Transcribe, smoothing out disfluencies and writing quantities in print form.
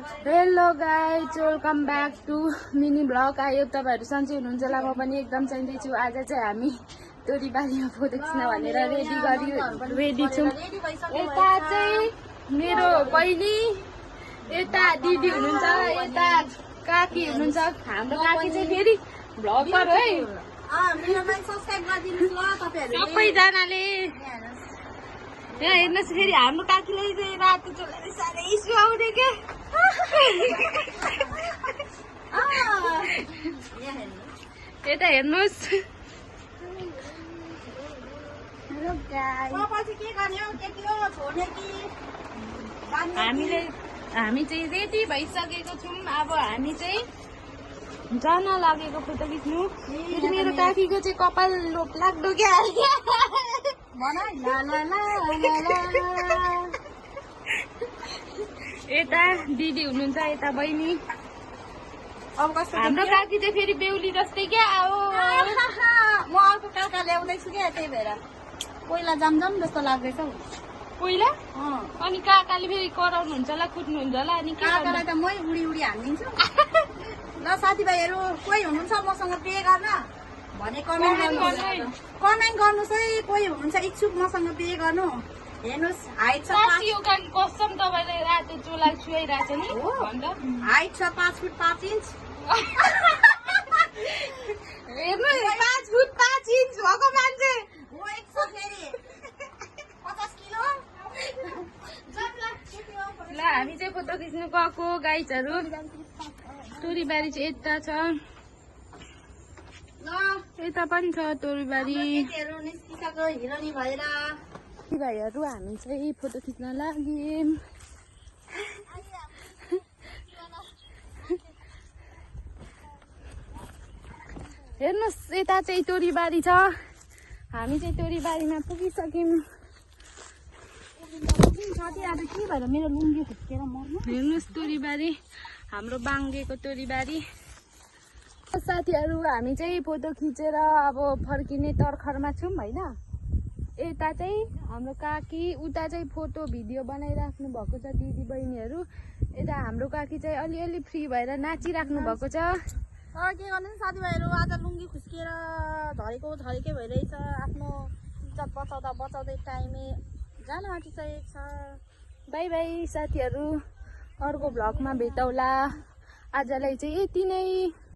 Hello guys, welcome back to mini vlog. आयो तपाईँहरू सन्चै हुनुहुन्छ होला, म पनि एकदम सन्चै छु। आज चाहिँ हामी तोरीबारीमा फोटो खिच्न भनेर रेडी छौँ। यता चाहिँ मेरो बहिनी, यता दिदी हुनुहुन्छ, यता काकी हुनुहुन्छ। हाम्रो काकी चाहिँ फेरि भ्लगर है। सबैजनाले यहाँ हेर्नुहोस्, फेरि हाम्रो काकीलाई चाहिँ रातो चोलाले साह्रै सुहाउने क्या। यता हेर्नुहोस्। हामी चाहिँ रेडी भइसकेको छौँ। अब हामी चाहिँ जान लागेको फोटो खिच्नु। मेरो काकीको चाहिँ कपाल लोप लाग्दो क्या। यता दिदी हुनुहुन्छ, यता बहिनी। हाम्रो काकी चाहिँ फेरि बेहुली जस्तै क्या। म अर्को काका ल्याउँदैछु क्या, त्यही भएर पहिला जमजम जस्तो लाग्दैछ हौ। पहिला अनि काकाले फेरि कराउनुहुन्छ होला, कुट्नुहुन्छ होला। अनि काकालाई त मै उडी उडी हानिदिन्छु। ल साथीभाइहरू, कोही हुनुहुन्छ मसँग पे गर्न भने कमेन्ट गर्नुहोस् है। कोही हुनुहुन्छ इच्छुक मसँग पे गर्नु। हेर्नुहोस्, हाइट छ कसम तपाईँलाई रातो चोला छुवाइरहेछ नि। हाइट छ 5 फुट 5 इन्च। हेर्नु, 5 फुट 5 इन्च भएको मान्छे। 50 किलो। ल हामी चाहिँ फोटो खिच्नु गएको गाइजहरू। तोरीबारी चाहिँ यता छ, यता पनि छ तोरीबारी। हिरोनी भएर भाइहरू हामी चाहिँ फोटो खिच्न लाग्यौँ। हेर्नुहोस्, यता चाहिँ तोरीबारी छ। हामी चाहिँ तोरीबारीमा पुगिसक्यौँ। के भएर मेरो लुङ्गी खुस्केर मर्नु। हेर्नुहोस् तोरीबारी, हाम्रो बाङ्गेको तोरीबारी। साथीहरू, हामी चाहिँ फोटो खिचेर अब फर्किने तर्खरमा छौँ होइन। यता चाहिँ हाम्रो काकी, उता चाहिँ फोटो भिडियो बनाइराख्नु भएको छ दिदी बहिनीहरू। यता हाम्रो काकी चाहिँ अलिअलि फ्री भएर नाचिराख्नु भएको छ। के गर्नु साथीभाइहरू, आज लुङ्गी खुस्किएर झरेकै भइरहेछ। आफ्नो इज्जत बचाउँदै टाइमै जान आँटिसकेको छ। बाई बाई साथीहरू, अर्को भ्लगमा भेटौँला। आजलाई चाहिँ यति नै।